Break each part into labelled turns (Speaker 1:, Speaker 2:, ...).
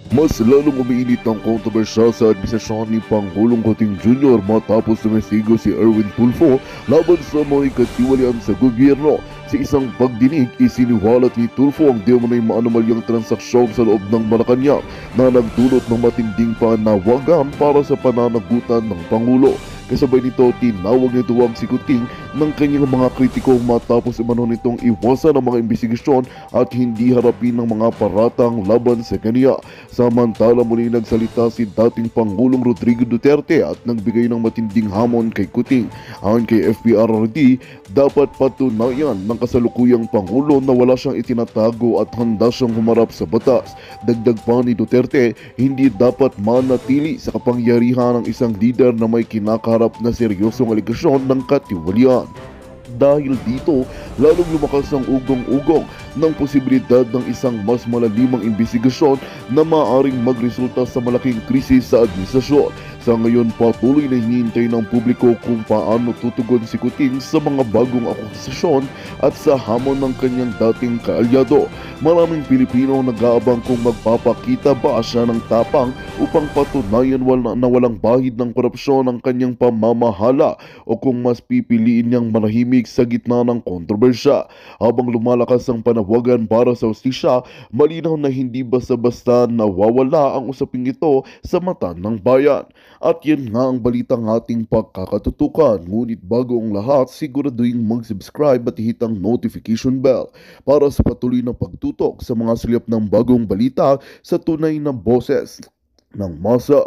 Speaker 1: Mas lalong umiinit ang kontrobersya sa administrasyon ni Pangulong Kuting Jr. matapos tumestigo si Erwin Tulfo laban sa mga ikatiwalian sa gobyerno. Sa isang pagdinig, isiniwalat ni Tulfo ang di umano'y maanomalyang transaksyon sa loob ng Malacanang na nagdulot ng matinding panawagan para sa pananagutan ng Pangulo. Kasabay nito, tinawag nito ang si Kuting ng kanyang mga kritiko matapos umano nitong iwasan ang mga imbestigasyon at hindi harapin ng mga paratang laban sa kanya. Samantala muli nagsalita si dating Pangulong Rodrigo Duterte at nagbigay ng matinding hamon kay Kuting. Ayon kay FPRRD, dapat patunayan ng kasalukuyang Pangulo na wala siyang itinatago at handa siyang humarap sa batas. Dagdag pa ni Duterte, hindi dapat manatili sa kapangyarihan ng isang lider na may kinakaharap na seryosong aligasyon ng katiwalian. Dahil dito, lalong lumakas ang ugong-ugong ng posibilidad ng isang mas malalimang imbestigasyon na maaaring magresulta sa malaking krisis sa administrasyon. Sa ngayon, patuloy na hinihintay ng publiko kung paano tutugon si Kuting sa mga bagong akusasyon at sa hamon ng kanyang dating kaalyado. Maraming Pilipino nag-aabang kung magpapakita ba siya ng tapang upang patunayan na walang bahid ng korupsyon ang kanyang pamamahala o kung mas pipiliin niyang manahimik sa gitna ng kontrobersya. Habang lumalakas ang panawagan para sa hustisya, malinaw na hindi basta-basta nawawala ang usaping ito sa mata ng bayan. At yan nga ang balitang ating pagkakatutukan. Ngunit bago ang lahat, siguraduhin mag-subscribe at hit ang notification bell para sa patuloy na pagtutok sa mga silip ng bagong balita sa tunay na boses ng masa.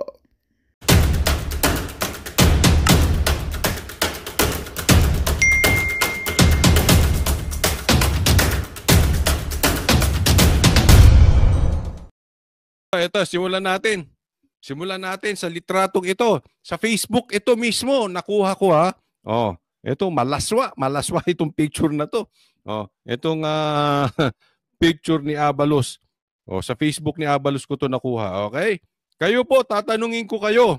Speaker 2: Ito, Simulan natin sa litratong ito. Sa Facebook ito mismo, nakuha ko ha. Oh, ito malaswa itong picture na to. Oh, itong picture ni Abalos. Oh, sa Facebook ni Abalos ko to nakuha. Okay? Kayo po, tatanungin ko kayo.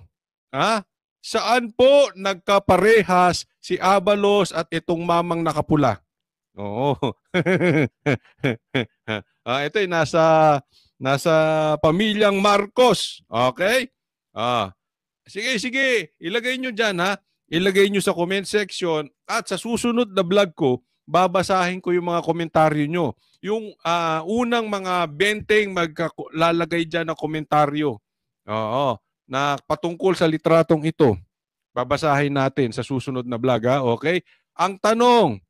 Speaker 2: Ha? Saan po nagkaparehas si Abalos at itong mamang nakapula? Oo. Ito ay nasa pamilyang Marcos. Okay? Sige. Ilagay nyo dyan ha. Ilagay nyo sa comment section at sa susunod na vlog ko, babasahin ko yung mga komentaryo nyo. Yung unang mga 20 maglalagay dyan ng komentaryo. Oo. Na patungkol sa litratong ito. Babasahin natin sa susunod na vlog ha. Okay? Ang tanong,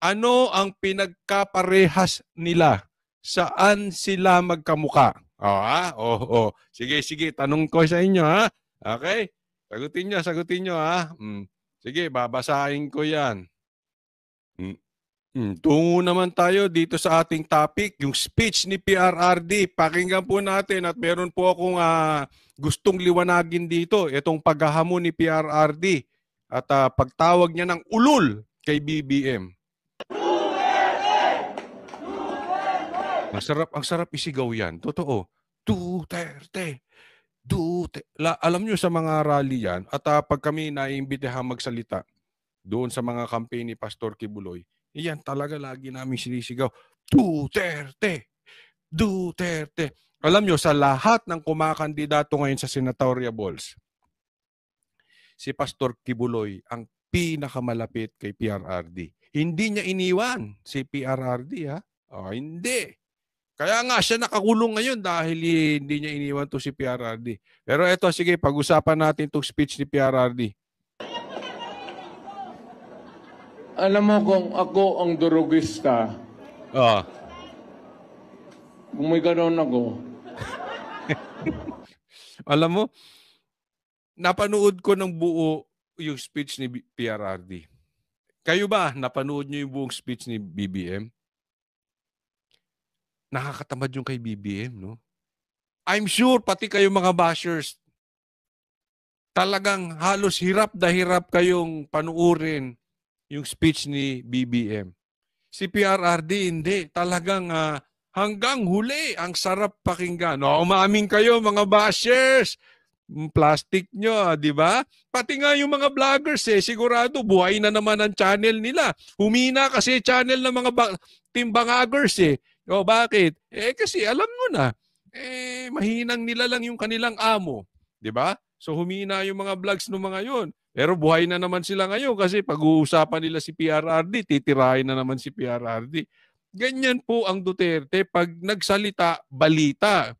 Speaker 2: ano ang pinagkaparehas nila? Saan sila magkamuka? Sige, tanong ko sa inyo ha. Okay? Sagutin nyo ha. Sige, babasahin ko yan. Tungo naman tayo dito sa ating topic, yung speech ni PRRD. Pakinggan po natin at meron po akong gustong liwanagin dito. Itong paghahamon ni PRRD at pagtawag niya ng ulol kay BBM. Ang sarap isigaw yan. Totoo. Duterte. Alam nyo sa mga rally yan, at pag kami naiimbitahan magsalita doon sa mga campaign ni Pastor Kibuloy, yan talaga lagi namin sinisigaw. Duterte. Alam nyo, sa lahat ng kumakandidato ngayon sa senatorial balls, si Pastor Kibuloy ang pinakamalapit kay PRRD. Hindi niya iniwan si PRRD ha. Hindi. Kaya nga siya nakakulong ngayon dahil hindi niya iniwan to si PRRD. Pero eto, sige, pag-usapan natin itong speech ni PRRD.
Speaker 3: Alam mo kung ako ang durugista, kung may ganoon ako.
Speaker 2: Alam mo, napanood ko ng buo yung speech ni PRRD. Kayo ba, napanood niyo yung buong speech ni BBM? Nakakatamad yung kay BBM, no? I'm sure, pati kayo mga bashers, talagang halos hirap na hirap kayong panuurin yung speech ni BBM. Si PRRD, hindi. Talagang hanggang huli, ang sarap pakinggan. Umamin kayo, mga bashers. Plastic nyo, di ba? Pati nga yung mga vloggers, sigurado, buhay na naman ang channel nila. Humina kasi channel ng mga timbangagers, bakit? Kasi alam mo na, mahinang nila lang yung kanilang amo. 'Di ba? So humina yung mga vlogs ng mga yon. Pero buhay na naman sila ngayon kasi pag-uusapan nila si PRRD, titirahin na naman si PRRD. Ganyan po ang Duterte. Pag nagsalita, balita.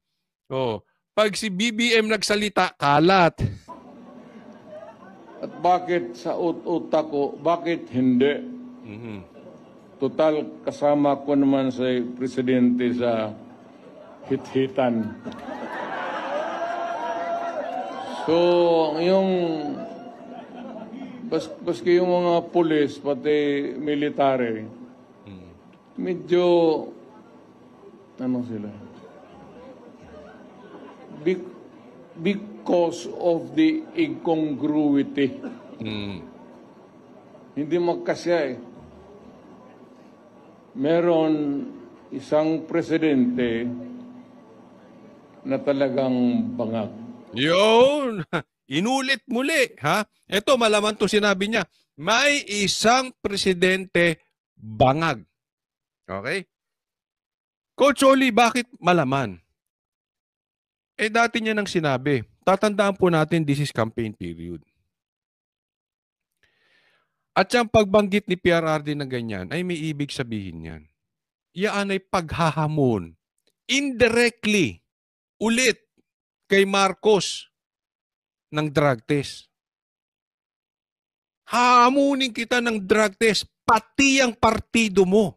Speaker 2: Oh, pag si BBM nagsalita, kalat.
Speaker 3: At bakit sa utak ko, bakit hindi?
Speaker 2: Mhm.
Speaker 3: Total, kasama ko naman sa presidente sa hit-hitan. So, yung baski yung mga pulis, pati military, medyo, ano sila? Because of the incongruity. Hindi magkasya eh. Meron isang presidente na talagang bangag.
Speaker 2: Yun! Inulit muli, ha? Ito, malaman to sinabi niya. May isang presidente bangag. Okay? Coach Oli, bakit malaman? Dati niya nang sinabi. Tatandaan po natin, this is campaign period. At yung pagbanggit ni PRRD na ganyan, ay may ibig sabihin yan. Iyan ay paghahamon. Indirectly, ulit, kay Marcos ng drug test. Hahamunin kita ng drug test, pati ang partido mo.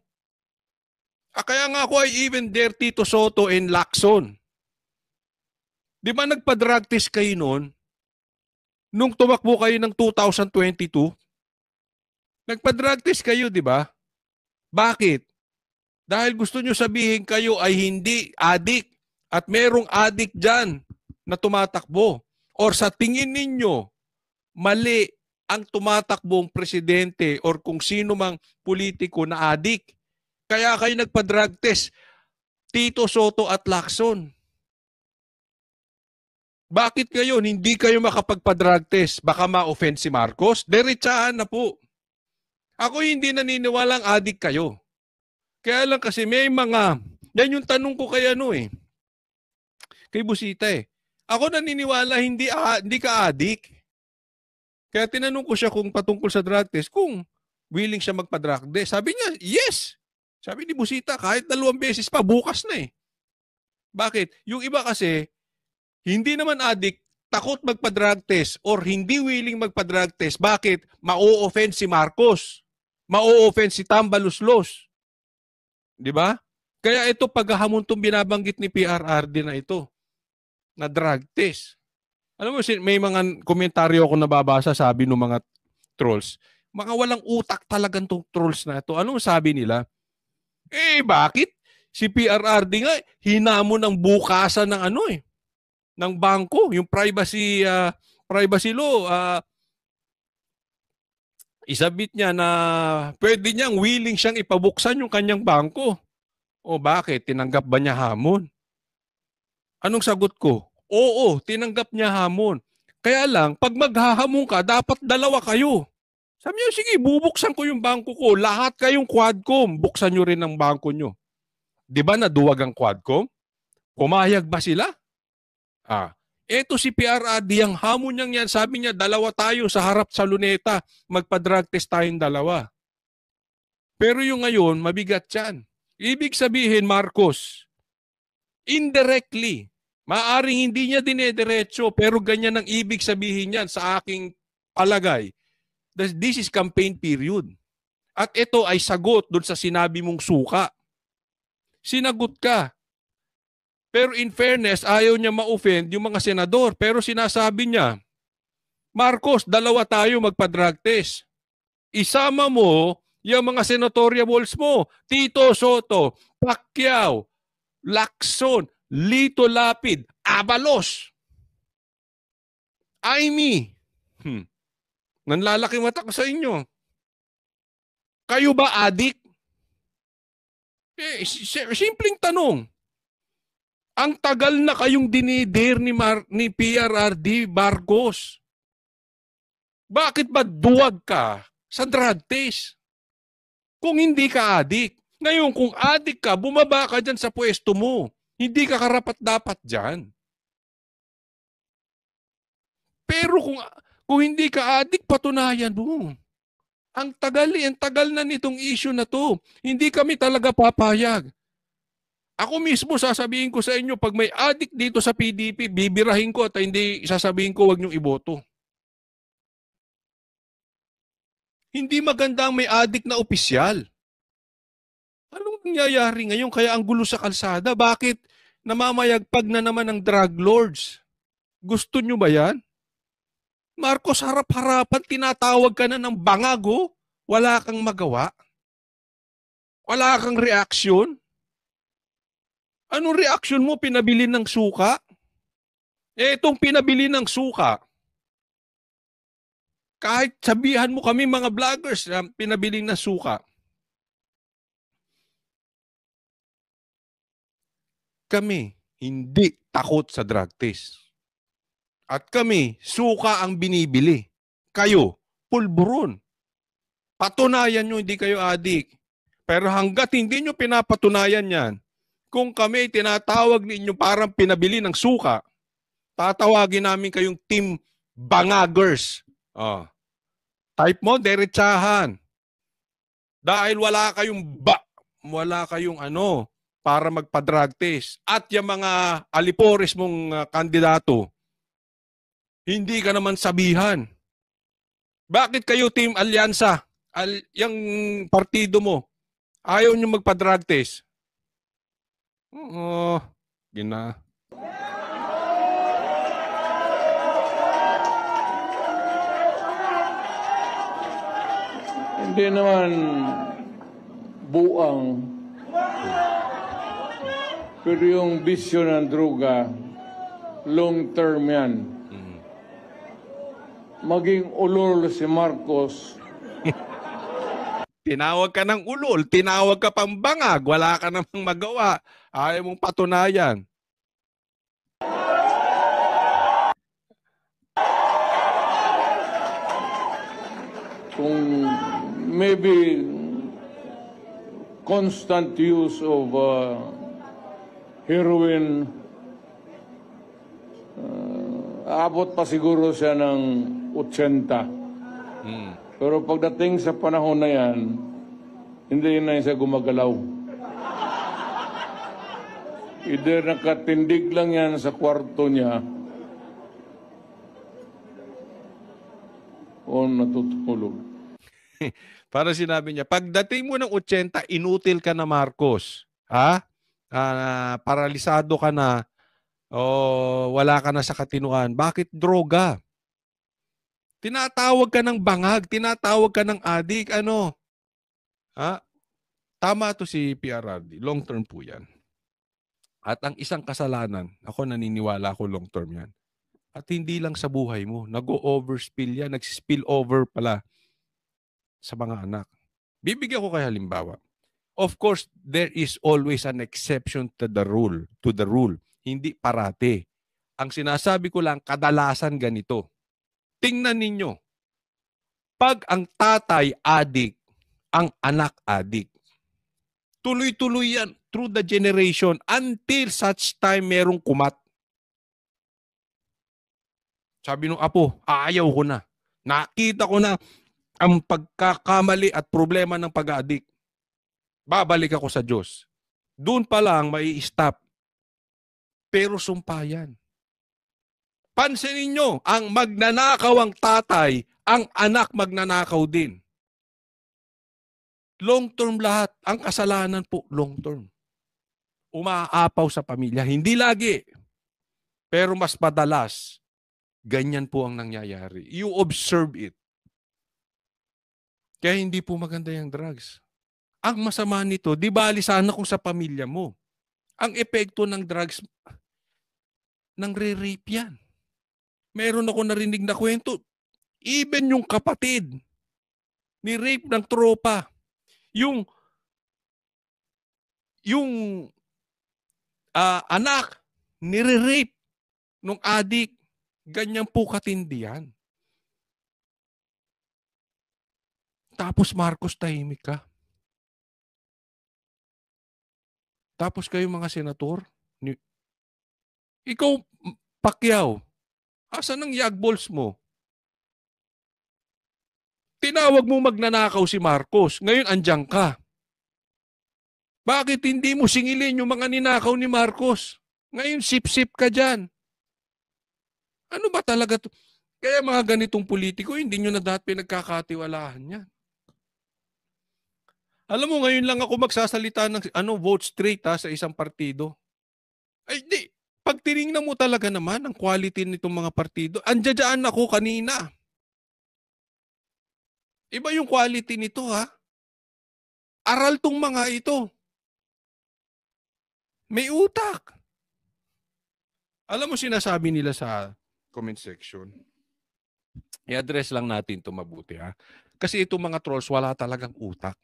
Speaker 2: Kaya nga ako ay even there, Tito Soto and Lacson. Di ba nagpa-drug test kayo noon? Nung tumakbo kayo ng 2022? Nagpa-drug test kayo, di ba? Bakit? Dahil gusto nyo sabihin kayo ay hindi adik at merong adik dyan na tumatakbo. Or sa tingin ninyo, mali ang tumatakbong presidente or kung sino mang politiko na adik. Kaya kayo nagpa-drug test, Tito Soto at Lacson. Bakit ngayon hindi kayo makapagpa-drug test? Baka ma-offend si Marcos? Diretsahan na po. Ako hindi naniniwalang adik kayo. Kaya lang kasi may mga, yan yung tanong ko kay kay Busita eh. Ako naniniwala hindi ka adik. Kaya tinanong ko siya kung patungkol sa drug test, kung willing siya magpa-drug test. Sabi niya, yes. Sabi ni Busita, kahit 2 beses pa, bukas na eh. Bakit? Yung iba kasi, hindi naman adik, takot magpa-drug test or hindi willing magpa-drug test. Bakit? Ma-o-offend si Marcos. Ma-o-offend si Tambaluslos. Di ba? Kaya ito paghahamon itong binabanggit ni PRRD na ito, na drug test. Alam mo, may mga komentaryo ako nababasa, sabi ng mga trolls, mga walang utak talagang itong trolls na ito. Anong sabi nila? Bakit? Si PRRD nga, hinamon ng bukasan ng ng bangko, yung privacy law, isabit niya na pwede niyang willing siyang ipabuksan yung kanyang bangko. O bakit? Tinanggap ba niya hamon? Anong sagot ko? Oo, tinanggap niya hamon. Kaya lang, pag maghahamon ka, dapat 2 kayo. Sabi niyo, sige, bubuksan ko yung bangko ko. Lahat kayong Quadcom, buksan niyo rin ang bangko niyo. Di ba naduwag ang Quadcom? Pumayag ba sila? Eto si PRRD, ang hamon niyang yan, sabi niya, 2 tayo sa harap sa luneta, magpa-drug test tayong 2. Pero yung ngayon, mabigat yan. Ibig sabihin, Marcos, indirectly, maaring hindi niya dinediretso, pero ganyan ang ibig sabihin niyan sa aking palagay. This is campaign period. At ito ay sagot doon sa sinabi mong suka. Sinagot ka. Pero in fairness, ayaw niya ma-offend yung mga senador. Pero sinasabi niya, Marcos, 2 tayo magpa-drug test. Isama mo yung mga senatoriables mo. Tito Soto, Pacquiao, Lacson, Lito Lapid, Abalos, Aimee. Nanlalaki mata ko sa inyo. Kayo ba adik? Simpleng tanong. Ang tagal na kayong dinidir ni PRRD Marcos. Bakit ba duwag ka sa drug test? Kung hindi ka adik. Ngayon, kung adik ka, bumaba ka dyan sa pwesto mo. Hindi ka karapat-dapat dyan. Pero kung hindi ka adik, patunayan mo. Ang tagal na nitong issue na to. Hindi kami talaga papayag. Ako mismo sasabihin ko sa inyo, pag may adik dito sa PDP, bibirahin ko at hindi sasabihin ko wag niyong iboto. Hindi maganda ang may adik na opisyal. Anong nangyayari ngayon? Kaya ang gulo sa kalsada. Bakit namamayagpag na naman ng drug lords? Gusto nyo ba yan? Marcos, harap-harapan, tinatawag ka na ng bangago. Wala kang magawa. Wala kang reaksyon. Anong reaksyon mo? Pinabili ng suka? Itong pinabili ng suka, kahit sabihan mo kami mga vloggers na pinabili ng suka, kami hindi takot sa drug test. At kami, suka ang binibili. Kayo, pulburon. Patunayan nyo hindi kayo adik. Pero hanggat hindi nyo pinapatunayan yan, kung kami tinatawag ninyo parang pinabili ng suka, tatawagin namin kayong team bangagers. Oh. Type mo, derechahan. Dahil wala kayong para magpa-drug test. At yung mga alipores mong kandidato, hindi ka naman sabihan. Bakit kayo team alyansa? Yung partido mo, ayaw nyo magpa-drug test? Oo, gina.
Speaker 3: Hindi naman buang. Pero yung bisyo ng droga, long term yan. Maging ulol si Marcos.
Speaker 2: Tinawag ka ng ulol, tinawag ka pang bangag, wala ka namang magawa. Ayaw mong patunayan.
Speaker 3: Kung maybe constant use of heroin, abot pa siguro siya ng 80. Pero pagdating sa panahon na yan, hindi na siya gumagalaw. Either nakatindig lang yan sa kwarto niya o natutulog.
Speaker 2: Para sinabi niya, pagdating mo ng 80, inutil ka na, Marcos. Ha? Paralisado ka na, o wala ka na sa katinuan. Bakit droga? Tinatawag ka ng bangag, tinatawag ka ng adik, ano? Ha? Tama to si PRRD. Long term po yan. At ang isang kasalanan, ako naniniwala ko long term yan. At hindi lang sa buhay mo, nag-overspill yan, nag-spill over pala sa mga anak. Bibigyan ko kayo halimbawa. Of course, there is always an exception to the rule. Hindi parate. Ang sinasabi ko lang, kadalasan ganito. Tingnan ninyo. Pag ang tatay adik, ang anak adik, tuloy-tuloy yan through the generation until such time merong kumat. Sabi nung apo, ayaw ko na. Nakita ko na ang pagkakamali at problema ng pag-aadik. Babalik ako sa Diyos. Doon pa lang mai-stop. Pero sumpa yan. Pansinin nyo, ang magnanakaw ang tatay, ang anak magnanakaw din. Long term lahat. Ang kasalanan po, long term. Umaapaw sa pamilya. Hindi lagi. Pero mas madalas, ganyan po ang nangyayari. You observe it. Kaya hindi po maganda yung drugs. Ang masama nito, di bali sana kung sa pamilya mo. Ang epekto ng drugs, nang-re-rape yan. Meron ako narinig na kwento. Even yung kapatid, ni-rape ng tropa. Yung anak, nire-rape ng adik. Ganyan po katindi yan. Tapos Marcos, tahimik ka. Tapos kayo mga senator, Ikaw, Pacquiao, asan ang yagballs mo? Tinawag mo magnanakaw si Marcos. Ngayon, andyan ka. Bakit hindi mo singilin yung mga ninakaw ni Marcos? Ngayon, sip-sip ka dyan. Ano ba talaga to? Kaya mga ganitong politiko, hindi nyo na dapat pinagkakatiwalaan yan. Alam mo, ngayon lang ako magsasalita ng vote straight sa isang partido. Ay, di. Pag tinignan mo talaga naman ang quality nitong mga partido, andyan ako kanina. Iba yung quality nito, ha? Aral tong mga ito. May utak. Alam mo, sinasabi nila sa comment section, i-address lang natin ito mabuti, ha? Kasi itong mga trolls, wala talagang utak.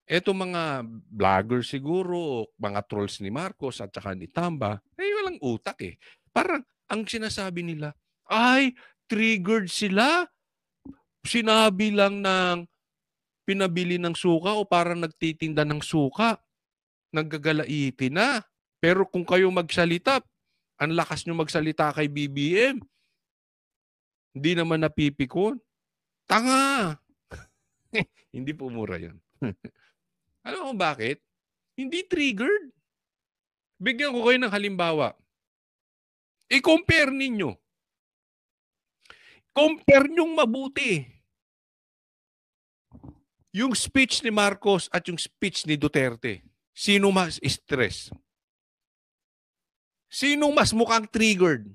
Speaker 2: Itong mga vlogger siguro, mga trolls ni Marcos at saka ni Tamba, walang utak eh. Parang ang sinasabi nila, ay, triggered sila. Sinabi lang ng pinabili ng suka o parang nagtitinda ng suka. Naggagalaitin na. Pero kung kayo magsalita, ang lakas nyo magsalita kay BBM, hindi naman napipikon. Tanga! Hindi po mura yan. Alam mo bakit? Hindi triggered. Bigyan ko kayo ng halimbawa. I-compare ninyo. Compare nyong mabuti. Yung speech ni Marcos at yung speech ni Duterte. Sino mas stress? Sino mas mukhang triggered?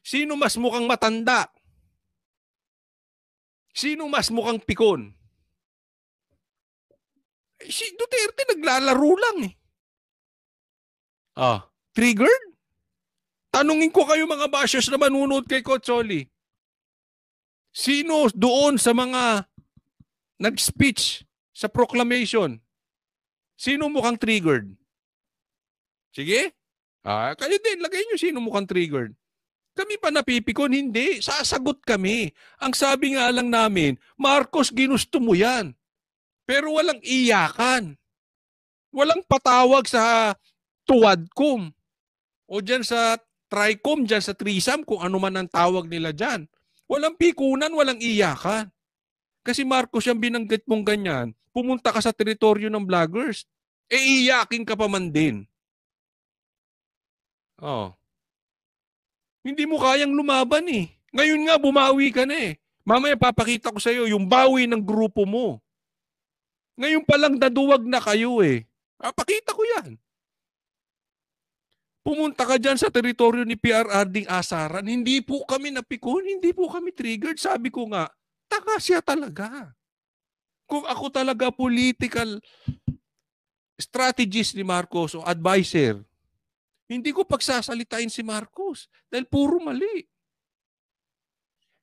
Speaker 2: Sino mas mukhang matanda? Sino mas mukhang pikon? Si Duterte naglalaro lang eh. Triggered? Tanungin ko kayo mga bashers na manunood kay Coach Oli. Sino doon sa mga nag-speech sa proclamation? Sino mukhang triggered? Sige? Kayo din, lagay nyo sino mukhang triggered. Kami pa napipikon, hindi. Sasagot kami. Ang sabi nga lang namin, Marcos, ginusto mo yan. Pero walang iyakan. Walang patawag sa tuwadcom. O dyan sa tricom, dyan sa threesome, kung ano man ang tawag nila dyan. Walang pikunan, walang iyakan. Kasi Marcos, yung binanggit mong ganyan, pumunta ka sa teritoryo ng vloggers, iyakin ka pa man din. Hindi mo kayang lumaban eh. Ngayon nga, bumawi ka na eh. Mamaya papakita ko sa iyo yung bawi ng grupo mo. Ngayon pa lang daduwag na kayo eh. Pakita ko yan. Pumunta ka dyan sa teritoryo ni PRRD asaran. Hindi po kami napikon, hindi po kami triggered. Sabi ko nga, taka siya talaga. Kung ako talaga political strategist ni Marcos o advisor, hindi ko pagsasalitain si Marcos dahil puro mali.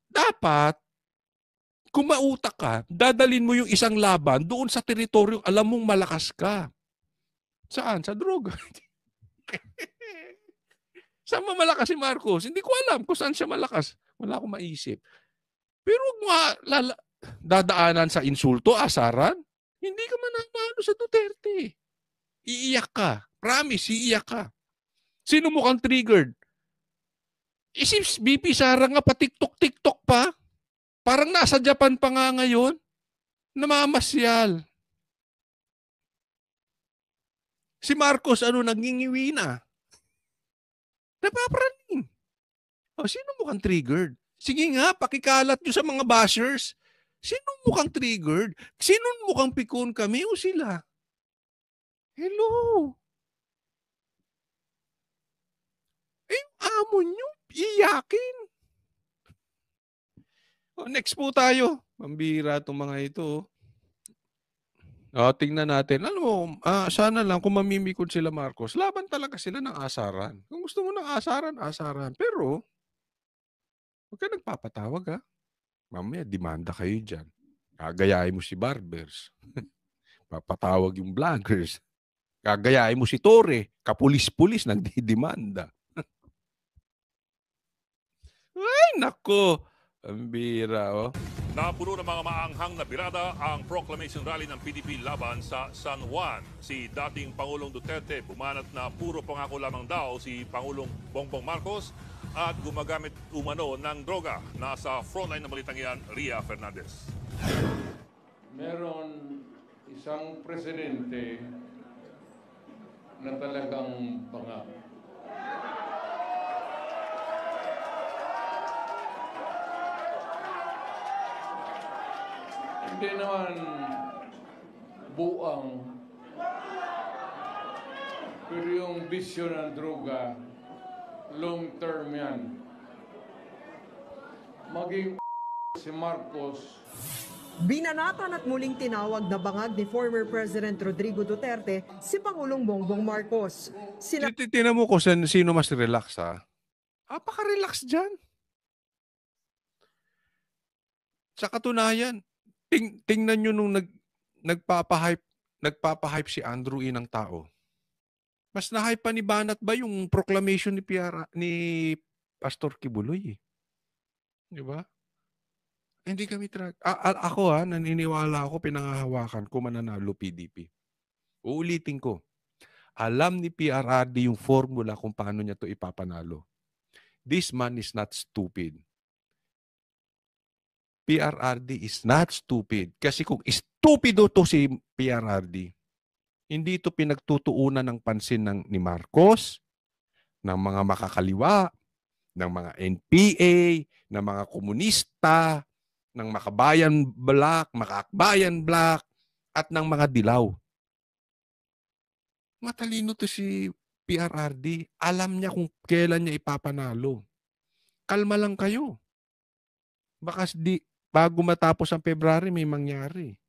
Speaker 2: Dapat, kung mautak ka, dadalin mo yung isang laban doon sa teritoryo, alam mong malakas ka. Saan? Sa droga. Saan malakas si Marcos? Hindi ko alam kung saan siya malakas. Wala akong maisip. Pero dadaanan sa insulto, asaran, hindi ka mananalo sa Duterte. Iiyak ka. Promise, iiyak ka. Sino mukhang triggered? Isip BP Sara nga pa TikTok pa. Parang nasa Japan pa nga ngayon. Namamasyal. Si Marcos, nangingiwi na. Napapraning. Sino mukhang triggered? Sige nga, pakikalat nyo sa mga bashers. Sino mukhang triggered? Sino mukhang pikon kami o sila? Hello? Yung amo nyo, iyakin. Next po tayo. Pambira itong mga ito. Tingnan natin. Alam mo, sana lang kung mamimikod sila Marcos, laban talaga sila ng asaran. Kung gusto mo ng asaran, asaran. Pero, huwag ka nagpapatawag ha. Mamaya, demanda kayo dyan. Gagayahin mo si Barbers. Papatawag yung vloggers. Gagayahin mo si Torre. Kapulis-pulis, nagdidemanda. Ay, nako. Pambira,
Speaker 4: Napuno ng mga maanghang na birada ang proclamation rally ng PDP laban sa San Juan. Si dating Pangulong Duterte bumanat na puro pangako lamang daw si Pangulong Bongbong Marcos at gumagamit umano ng droga. Nasa frontline ng balitang yan, Ria Fernandez.
Speaker 3: Meron isang presidente na talagang bangag. Hindi naman buang, pero yung bisyo ng droga, long term yan. Maging si Marcos,
Speaker 5: Binanatan at muling tinawag na bangag ni former President Rodrigo Duterte si Pangulong Bongbong Marcos.
Speaker 2: Tinan mo ko sino mas relax, ha? Apaka-relax dyan. Sa katunayan, tingnan nyo nung nagpapahype si Andrew E. ng tao. Mas na-hype pa ni Banat ba yung proclamation ni Pastor Kibuloy? Di ba? Hindi kami ako naniniwala ako, pinangahawakan ko mananalo PDP. Uulitin ko. Alam ni PRRD yung formula kung paano niya to ipapanalo. This man is not stupid. PRRD is not stupid. Kasi kung stupido to si PRRD, hindi to pinagtutuunan ng pansin ni Marcos, ng mga makakaliwa, ng mga NPA, ng mga komunista, ng makabayan black, at ng mga dilaw. Matalino to si PRRD. Alam niya kung kailan niya ipapanalo. Kalma lang kayo. Baka bago matapos ang February, may mangyari.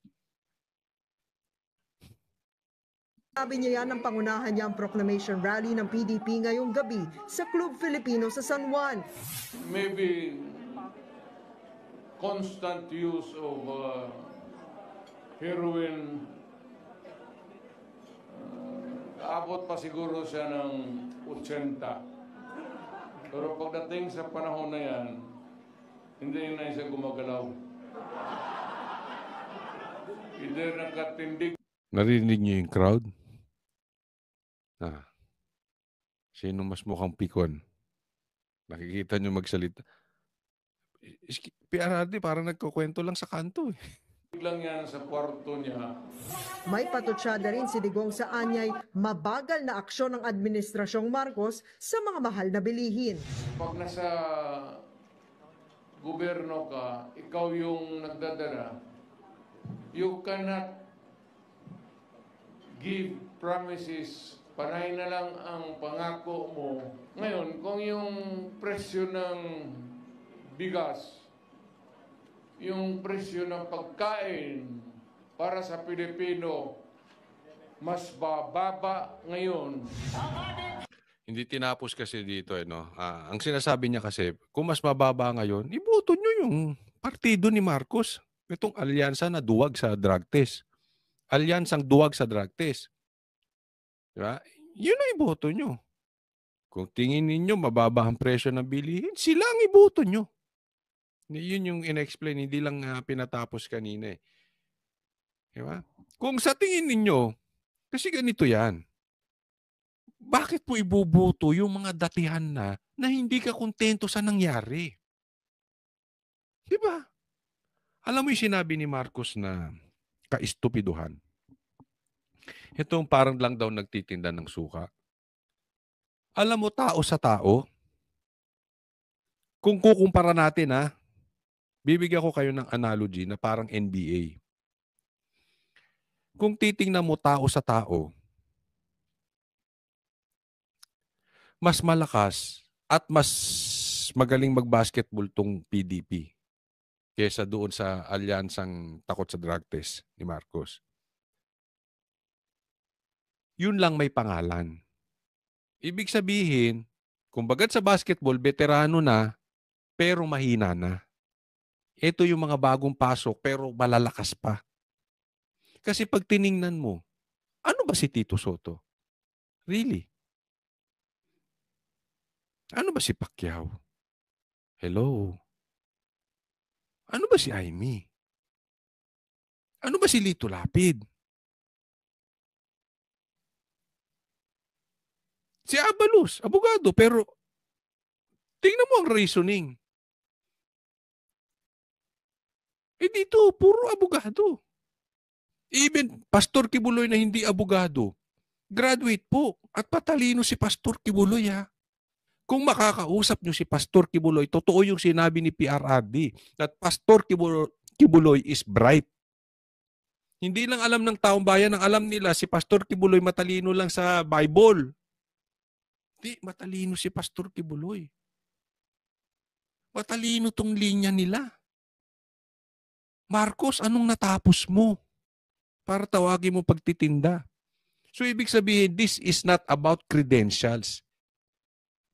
Speaker 5: Sabi niya yan ng pangunahan niya ang proclamation rally ng PDP ngayong gabi sa Club Filipino sa San Juan.
Speaker 3: maybe constant use of heroin, abot pa siguro siya ng 80. Pero pagdating sa panahon na yan, hindi na siya gumagalaw. Either nakatindig.
Speaker 2: Narinig niyo yung crowd? Sino mas mukhang pikon? Nakikita niyo magsalita. PRRD parang nagkukwento lang sa kanto eh.
Speaker 3: Lang yan sa kwarto niya.
Speaker 5: May patutsyada rin si Digong sa anyay mabagal na aksyon ng Administrasyong Marcos sa mga mahal na bilihin.
Speaker 3: Pag nasa gobyerno ka, ikaw yung nagdadala, you cannot give promises. Panay na lang ang pangako mo. Ngayon, kung yung presyo ng bigas, yung presyo ng pagkain para sa Pilipino, mas bababa ngayon.
Speaker 2: Hindi tinapos kasi dito ang sinasabi niya kasi, kung mas mababa ngayon, iboto niyo yung partido ni Marcos. Itong alyansa na duwag sa drug test. Alyansang duwag sa drug test. Diba? Yun ang iboto nyo. Kung tingin ninyo mababa ang presyo ng bilihin, sila ang iboto nyo. Yun yung in-explain, hindi lang pinatapos kanina eh. Diba? Kung sa tingin ninyo, kasi ganito yan, bakit po ibuboto yung mga datihan na hindi ka kontento sa nangyari? Diba? Alam mo yung sinabi ni Marcos na kaistupiduhan? Itong parang lang daw nagtitinda ng suka. Alam mo, tao sa tao, kung kukumpara natin bibigyan ko kayo ng analogy na parang NBA. Kung titingnan mo tao sa tao, mas malakas at mas magaling mag-basketball tong PDP kesa doon sa alyansang takot sa drug test ni Marcos. Yun lang may pangalan. Ibig sabihin, kumbaga sa basketball, veterano na, pero mahina na. Ito yung mga bagong pasok, pero malalakas pa. Kasi pag tiningnan mo, ano ba si Tito Soto? Really? Ano ba si Pacquiao? Hello? Ano ba si Amy? Ano ba si Lito Lapid? Si Abalos, abogado, pero tingnan mo ang reasoning. Dito, puro abogado. Even Pastor Kibuloy na hindi abogado, graduate po at patalino si Pastor Kibuloy ha. Kung makakausap nyo si Pastor Kibuloy, totoo yung sinabi ni PRRD that Pastor Kibuloy is bright. Hindi lang alam ng taong bayan, ang alam nila si Pastor Kibuloy matalino lang sa Bible. Hindi, matalino si Pastor Kibuloy. Matalino tong linya nila. Marcos, anong natapos mo para tawagin mo pagtitinda? So ibig sabihin, this is not about credentials.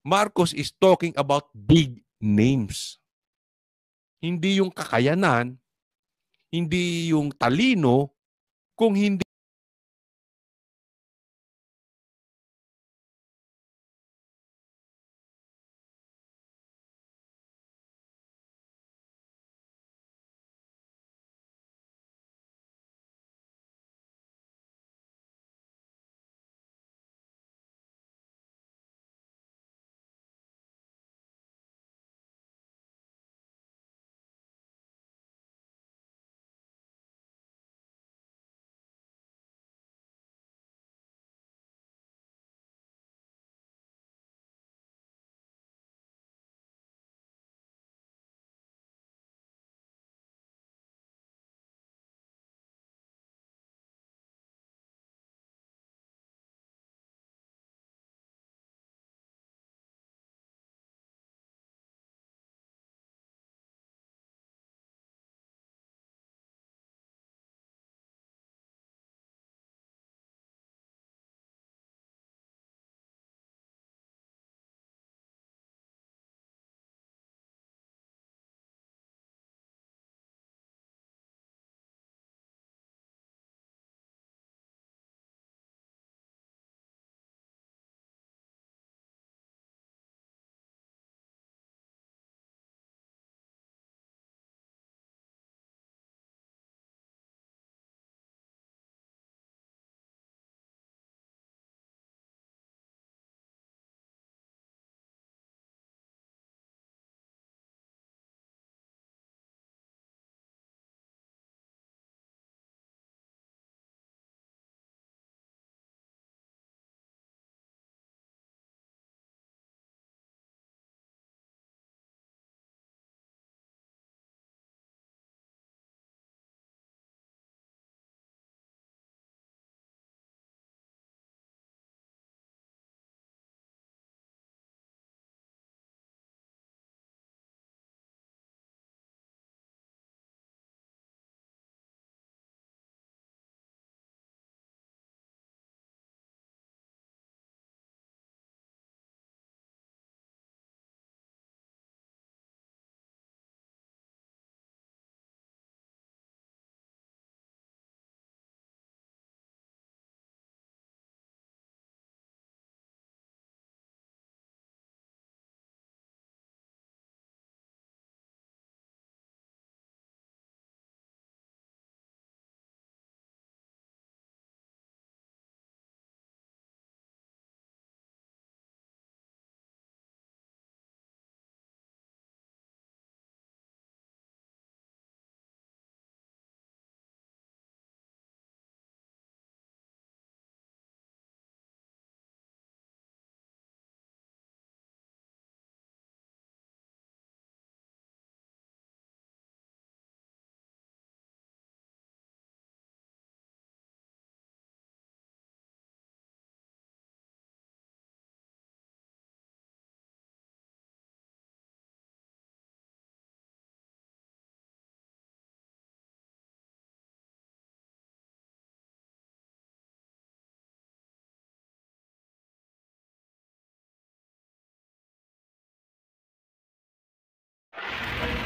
Speaker 2: Marcos is talking about big names. Hindi yung kakayanan, hindi yung talino, kung hindi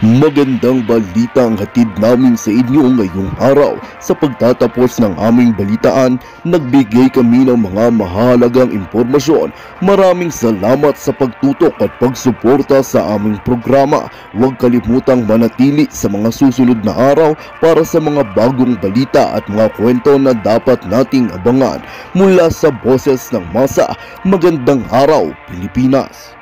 Speaker 1: Magandang balita ang hatid namin sa inyo ngayong araw. Sa pagtatapos ng aming balitaan, nagbigay kami ng mga mahalagang impormasyon. Maraming salamat sa pagtutok at pagsuporta sa aming programa. Huwag kalimutang manatili sa mga susunod na araw para sa mga bagong balita at mga kwento na dapat nating abangan. Mula sa Boses ng Masa, magandang araw Pilipinas!